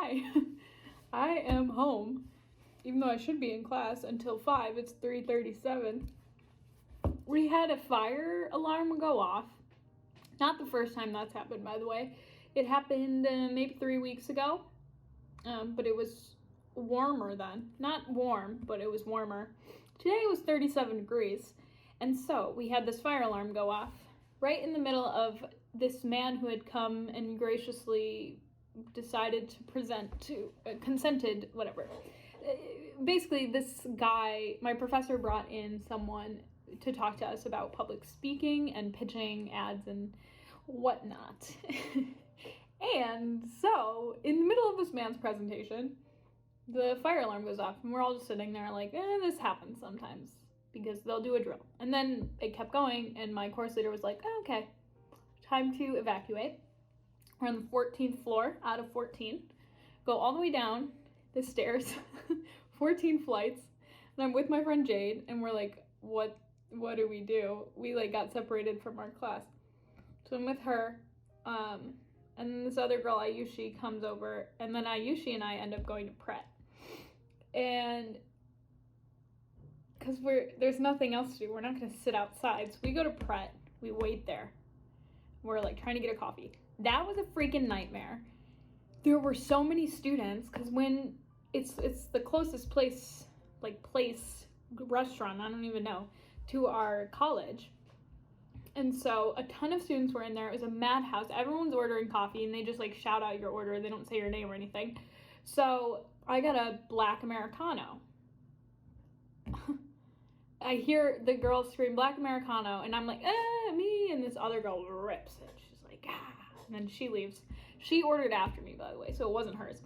hi, I am home, even though I should be in class until 5. It's 3:37. We had a fire alarm go off. Not the first time that's happened, by the way. It happened maybe 3 weeks ago, but it was warmer then. Not warm, but it was warmer. Today it was 37 degrees, and so we had this fire alarm go off right in the middle of this man who had come and graciously decided to consented, whatever. Basically, this guy, my professor brought in someone to talk to us about public speaking and pitching ads and whatnot. And so, in the middle of this man's presentation, the fire alarm goes off, and we're all just sitting there like, this happens sometimes, because they'll do a drill. And then it kept going, and my course leader was like, okay, time to evacuate. We're on the 14th floor out of 14. Go all the way down the stairs, 14 flights, and I'm with my friend Jade, and we're like, what do we do? We like got separated from our class. So I'm with her, and then this other girl, Ayushi, comes over, and then Ayushi and I end up going to Pret. And because there's nothing else to do, we're not going to sit outside, so we go to Pret, we wait there. We're like trying to get a coffee. That was a freaking nightmare. There were so many students, because when it's the closest place, restaurant, I don't even know, to our college. And so a ton of students were in there. It was a madhouse. Everyone's ordering coffee, and they just like shout out your order. They don't say your name or anything. So I got a black Americano. I hear the girls scream black Americano, and I'm like, me, and this other girl rips it. She's like, and then she leaves. She ordered after me, by the way, so it wasn't hers.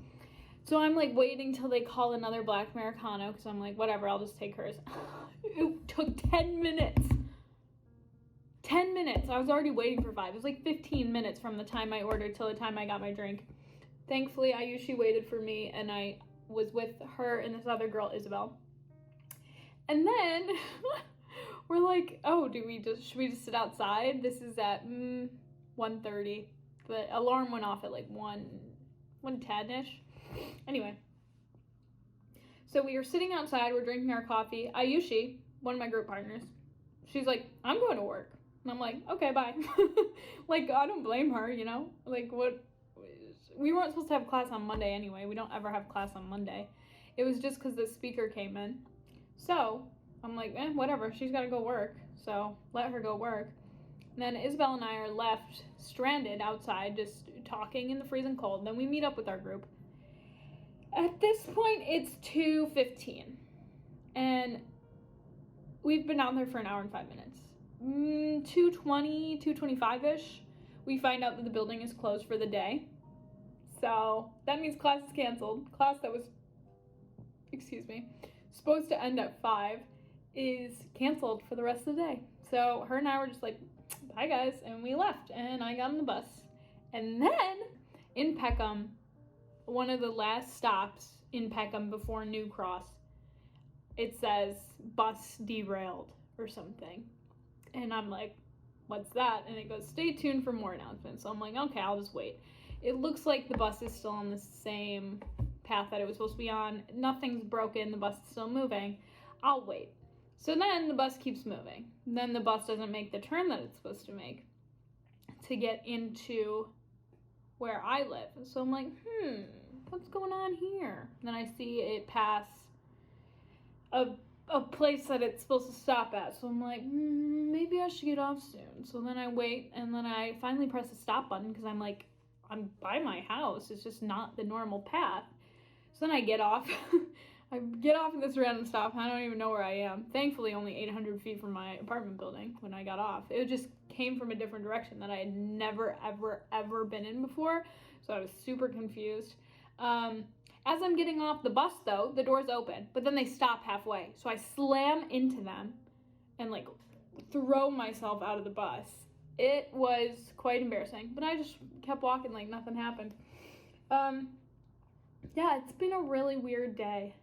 So I'm like waiting till they call another black Americano, because I'm like, whatever, I'll just take hers. It took 10 minutes. 10 minutes. I was already waiting for 5. It was like 15 minutes from the time I ordered till the time I got my drink. Thankfully, Ayushi waited for me, and I was with her and this other girl, Isabel. And then we're like, oh, should we just sit outside? This is at 1:30. The alarm went off at like 1:10-ish. Anyway, so we were sitting outside, we're drinking our coffee. Ayushi, one of my group partners, she's like, I'm going to work. And I'm like, okay, bye. Like, I don't blame her, you know? Like, what? We weren't supposed to have class on Monday anyway. We don't ever have class on Monday. It was just because the speaker came in. So I'm like, whatever, she's got to go work. So let her go work. And then Isabel and I are left stranded outside, just talking in the freezing cold. Then we meet up with our group. At this point, it's 2:15. And we've been out there for an hour and 5 minutes. 2:20, 2:25-ish, we find out that the building is closed for the day. So that means class is canceled. Class that was, supposed to end at 5 is canceled for the rest of the day. So her and I were just like, bye guys, and we left, and I got on the bus. And then in Peckham, one of the last stops in Peckham before New Cross, it says bus derailed or something. And I'm like, what's that? And it goes, stay tuned for more announcements. So I'm like, okay, I'll just wait. It looks like the bus is still on the same path that it was supposed to be on. Nothing's broken. The bus is still moving. I'll wait. So then the bus keeps moving. Then the bus doesn't make the turn that it's supposed to make to get into where I live. So I'm like, what's going on here? And then I see it pass a place that it's supposed to stop at. So I'm like, maybe I should get off soon. So then I wait, and then I finally press the stop button, because I'm like, I'm by my house. It's just not the normal path. So then I get off. I get off at this random stop. I don't even know where I am. Thankfully, only 800 feet from my apartment building when I got off. It just came from a different direction that I had never, ever, ever been in before. So I was super confused. As I'm getting off the bus, though, the doors open, but then they stop halfway. So I slam into them and like throw myself out of the bus. It was quite embarrassing, but I just kept walking like nothing happened. Yeah, it's been a really weird day.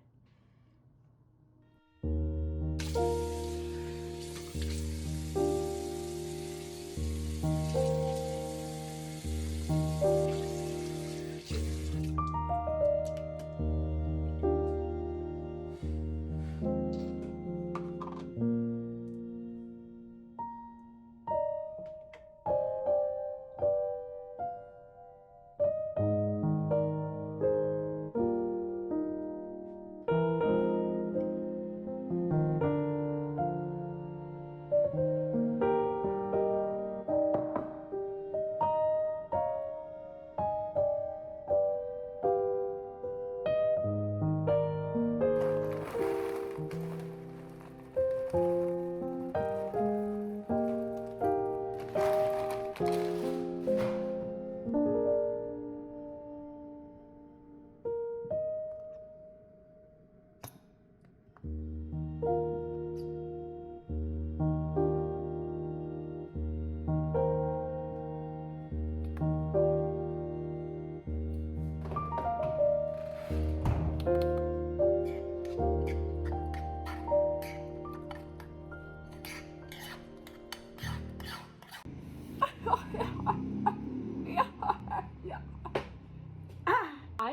I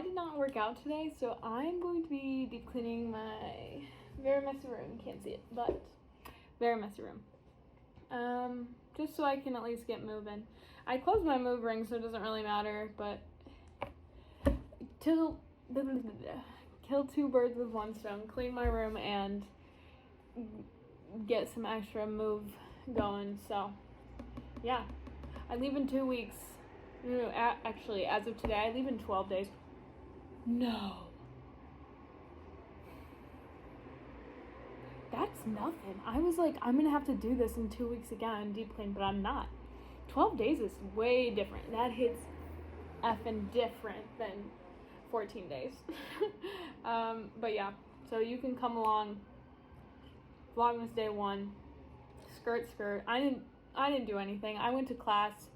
did not work out today, so I'm going to be deep cleaning my very messy room. Can't see it, but very messy room. Just so I can at least get moving. I closed my move ring, so it doesn't really matter, but kill two birds with one stone. Clean my room and get some extra move going. So yeah, I leave in 2 weeks. No, actually, as of today, I leave in 12 days. No. That's nothing. I was like, I'm gonna have to do this in 2 weeks again, deep clean, but I'm not. 12 days is way different. That hits effing different than 14 days. But yeah, so you can come along. Vlogmas day 1. Skirt. I didn't do anything. I went to class,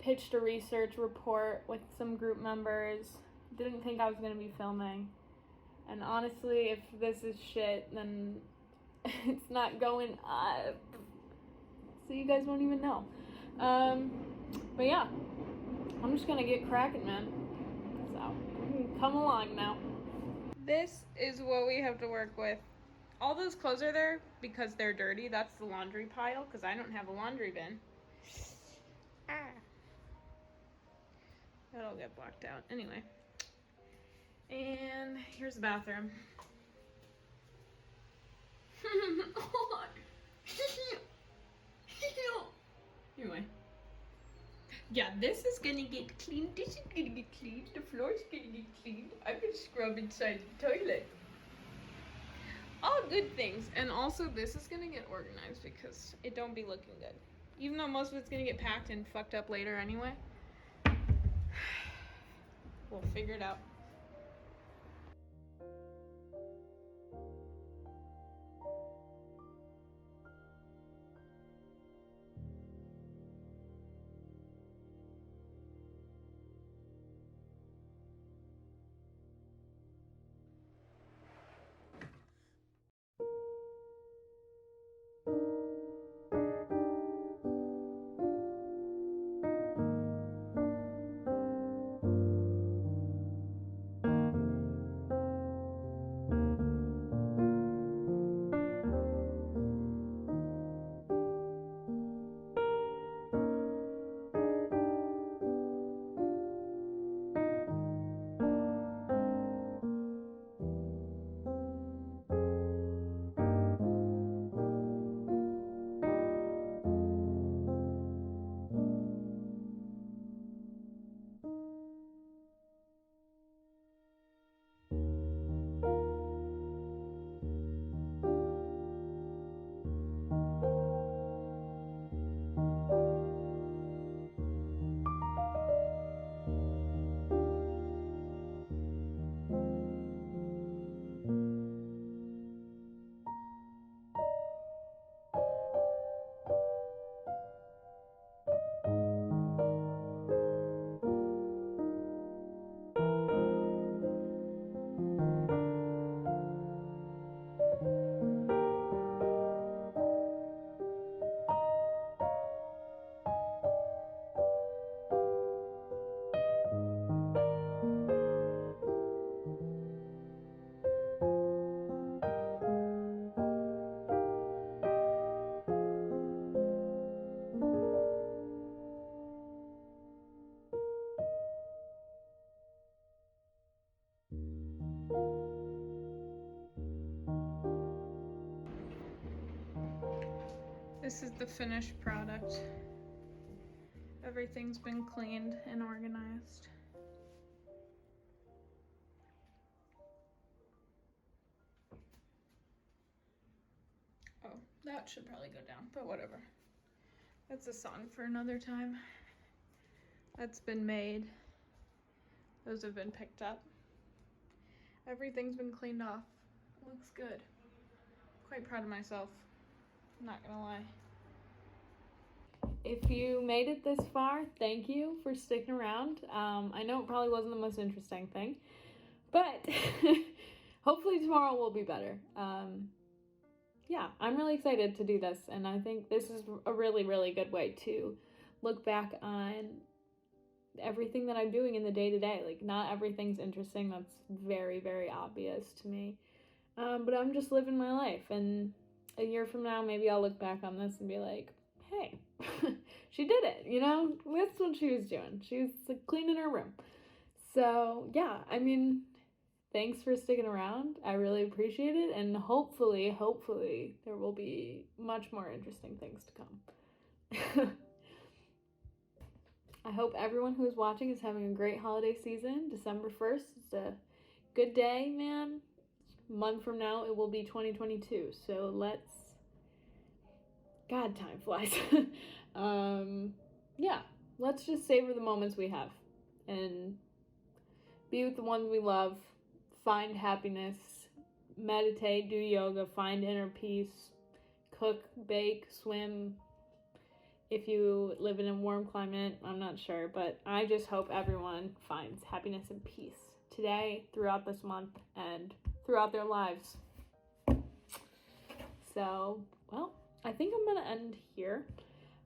pitched a research report with some group members. Didn't think I was going to be filming. And honestly, if this is shit, then it's not going up. So you guys won't even know. But yeah, I'm just going to get cracking, man. So, come along now. This is what we have to work with. All those clothes are there because they're dirty. That's the laundry pile, because I don't have a laundry bin. That'll get blocked out. Anyway. And here's the bathroom. Anyway. Yeah, this is gonna get cleaned. This is gonna get cleaned. The floor's gonna get cleaned. I can scrub inside the toilet. All good things. And also, this is gonna get organized because it don't be looking good. Even though most of it's gonna get packed and fucked up later anyway. We'll figure it out. This is the finished product. Everything's been cleaned and organized. Oh, that should probably go down, but whatever. That's a song for another time. That's been made. Those have been picked up. Everything's been cleaned off. Looks good. Quite proud of myself. I'm not gonna lie. If you made it this far, thank you for sticking around. I know it probably wasn't the most interesting thing, but hopefully tomorrow will be better. Yeah, I'm really excited to do this, and I think this is a really, really good way to look back on everything that I'm doing in the day-to-day. Like, not everything's interesting. That's very, very obvious to me. But I'm just living my life, and a year from now, maybe I'll look back on this and be like, hey, she did it, you know? That's what she was doing. She was like cleaning her room. So, yeah, I mean, thanks for sticking around. I really appreciate it, and hopefully, there will be much more interesting things to come. I hope everyone who is watching is having a great holiday season. December 1st is a good day, man. A month from now, it will be 2022, so God, time flies. Yeah, let's just savor the moments we have and be with the ones we love, find happiness, meditate, do yoga, find inner peace, cook, bake, swim. If you live in a warm climate, I'm not sure, but I just hope everyone finds happiness and peace today, throughout this month, and throughout their lives. So, well, I think I'm going to end here,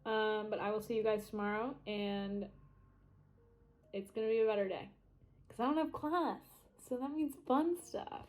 but I will see you guys tomorrow, and it's going to be a better day, because I don't have class, so that means fun stuff.